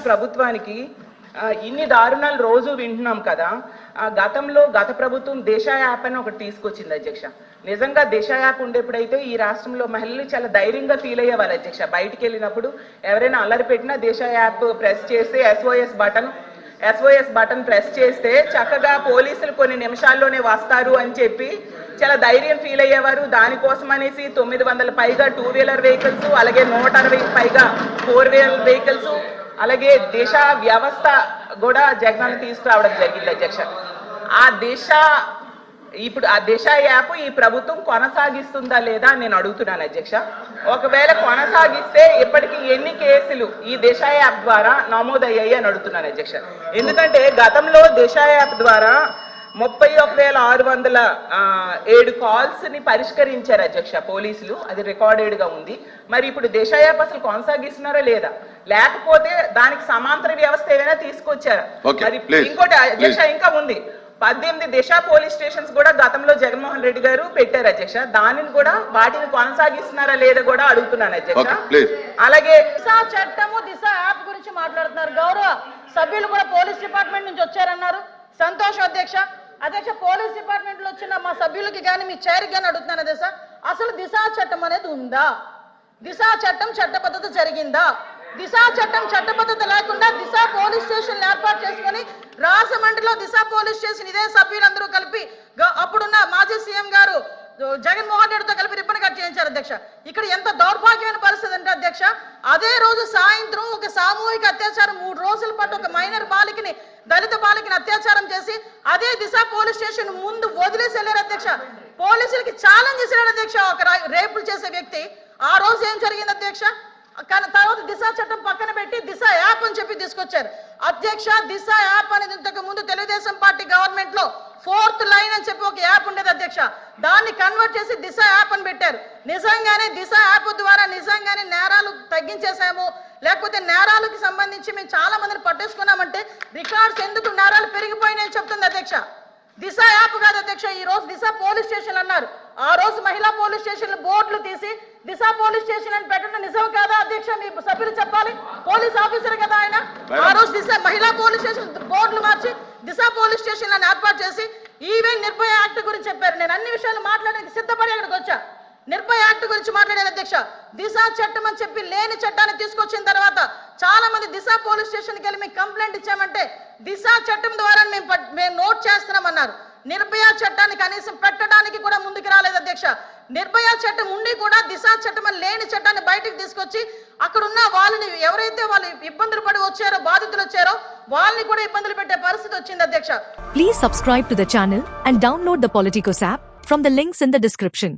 ప్రభుత్వానికి ఇన్ని దారుణాలు రోజు వింటున్నాం కదా. గతంలో గత ప్రభుత్వం దిశ యాప్ అని ఒకటి తీసుకొచ్చింది అధ్యక్ష. నిజంగా దిశ యాప్ ఉండేప్పుడైతే ఈ రాష్ట్రంలో మహిళలు చాలా ధైర్యంగా ఫీల్ అయ్యేవారు అధ్యక్ష. బయటికి వెళ్ళినప్పుడు ఎవరైనా అల్లరి పెట్టినా దిశ యాప్ ప్రెస్ చేస్తే SOS బటన్ ప్రెస్ చేస్తే చక్కగా పోలీసులు కొన్ని నిమిషాల్లోనే వస్తారు అని చెప్పి చాలా ధైర్యం ఫీల్ అయ్యేవారు. దానికోసం అనేసి 900 పైగా 2 వీలర్ వెహికల్స్, అలాగే 160 పైగా 4 వీలర్ వెహికల్స్, అలాగే దిశ వ్యవస్థ కూడా జగనన్న తీసుకురావడం జరిగింది అధ్యక్ష. ఇప్పుడు ఆ దిశ యాప్ ఈ ప్రభుత్వం కొనసాగిస్తుందా లేదా నేను అడుగుతున్నాను అధ్యక్ష. ఒకవేళ కొనసాగిస్తే ఇప్పటికీ ఎన్ని కేసులు ఈ దిశ యాప్ ద్వారా నమోదయ్యాయి అని అడుగుతున్నాను అధ్యక్ష. ఎందుకంటే గతంలో దిశ యాప్ ద్వారా 31,607 కాల్స్ ని పరిష్కరించారు అధ్యక్ష పోలీసులు. అది రికార్డెడ్ గా ఉంది. మరి ఇప్పుడు దిశ యాప్ అసలు కొనసాగిస్తున్నారా లేదా, లేకపోతే దానికి సమాంతర వ్యవస్థ ఏమైనా తీసుకొచ్చారా? మరి ఇంకోటి అధ్యక్ష ఇంకా ఉంది, 18 దిశ పోలీస్ స్టేషన్స్ కూడా గతంలో జగన్మోహన్ రెడ్డి గారు పెట్టారు అధ్యక్ష. దానిని కూడా వాటిని కొనసాగిస్తున్నారా లేదా కూడా అడుగుతున్నాను అధ్యక్ష. అలాగే దిశ చట్టము దిశ యాప్ గురించి మాట్లాడుతున్నారు. గౌరవ సభ్యులు కూడా పోలీస్ డిపార్ట్మెంట్ నుంచి వచ్చారన్నారు. సంతోషం అధ్యక్ష. పోలీస్ డిపార్ట్మెంట్ లో వచ్చిన మా సభ్యులకి కానీ మీ చైర్కి కానీ అడుగుతున్నాను అధ్యక్ష, అసలు దిశ చట్టం అనేది ఉందా? దిశ చట్టం చట్టబద్ధత జరిగిందా? దిశ చట్టం చట్టబద్ధత లేకుండా దిశ పోలీస్ స్టేషన్ ఏర్పాటు చేసుకుని రాజమండ్రిలో దిశ పోలీస్ స్టేషన్ ఇదే సభ్యులందరూ కలిపి అప్పుడున్న మాజీ సీఎం గారు జగన్మోహన్ రెడ్డితో కలిపి రిబ్బన్ కట్ చేయించారు అధ్యక్ష. ఇక్కడ ఎంత దౌర్భాగ్యమైన పరిస్థితి అంటే అధ్యక్ష, అదే రోజు సాయంత్రం ఒక సామూహిక అత్యాచారం 3 రోజుల పాటు ఒక మైనర్ బాలికని, దళిత బాలికని అత్యాచారం చేసి అదే దిశ పోలీస్ స్టేషన్ ముందు వదిలేసి వెళ్ళారు అధ్యక్ష. పోలీసులకి ఛాలెంజ్ చేశారు అధ్యక్ష ఒక రేపులు చేసే వ్యక్తి. ఆ రోజు ఏం జరిగింది అధ్యక్ష? కానీ తర్వాత దిశ చట్టం పక్కన పెట్టి దిశ యాప్ అని చెప్పి తీసుకొచ్చారు అధ్యక్ష. దిశ యాప్ అనేది ఇంతకు ముందు తెలుగుదేశం పార్టీ గవర్నమెంట్ లో 4th లైన్ అని చెప్పి ఒక యాప్ ఉండేది అధ్యక్ష. దాన్ని కన్వర్ట్ చేసి దిశ యాప్ అని పెట్టారు. నిజంగానే దిశ యాప్ ద్వారా నిజంగానే నేరాలు తగ్గించేసాము, లేకపోతే నేరాలకు సంబంధించి మేము చాలా మందిని పట్టేసుకున్నామంటే రికార్డ్స్ ఎందుకు నేరాలు పెరిగిపోయినాయని చెప్తుంది అధ్యక్ష. దిశ యాప్ కాదు అధ్యక్ష. ఈ రోజు దిశ పోలీస్ స్టేషన్ అన్నారు. ఆ రోజు మహిళా పోలీస్ స్టేషన్ బోర్డులు తీసి దిశ పోలీస్ స్టేషన్ అని పెట్టడం నిజం కాదా అధ్యక్ష? మీ సభ్యులు చెప్పాలి. పోలీస్ ఆఫీసర్ కదా ఆయన. ఆ రోజు దిశ మహిళా పోలీస్ స్టేషన్ బోర్డులు మార్చి దిశ పోలీస్ స్టేషన్ అని ఏర్పాటు చేసి ఈవెన్ నిర్భయ యాక్ట్ గురించి చెప్పారు. నేను అన్ని విషయాలు మాట్లాడడానికి సిద్ధపడి అక్కడికి వచ్చా. నిర్భయ యాక్ట్ గురించి మాట్లాడారు అధ్యక్ష. దిశ చట్టం అని చెప్పి లేని చట్టాన్ని తీసుకొచ్చిన తర్వాత చాలా మంది దిశ పోలీస్ స్టేషన్కి వెళ్ళి మీకు కంప్లైంట్ ఇచ్చామంటే దిశ చట్టం ద్వారా మేము నోట్ చేస్తున్నామన్నారు. నిర్భయ చట్టాన్ని కనీసం పెట్టడానికి కూడా ముందుకు రాలేదు అధ్యక్ష. నిర్భయ చట్టం ఉండి కూడా దిశ చట్టం లేని చట్టాన్ని బయటకు తీసుకొచ్చి అక్కడున్న వాళ్ళని ఎవరైతే వాళ్ళు ఇబ్బందులు పడి వచ్చారో, బాధితులు వచ్చారో వాళ్ళని కూడా ఇబ్బందులు పెట్టే పరిస్థితి వచ్చింది అధ్యక్ష. Please subscribe to the channel and download the Politicos app from the links in the description.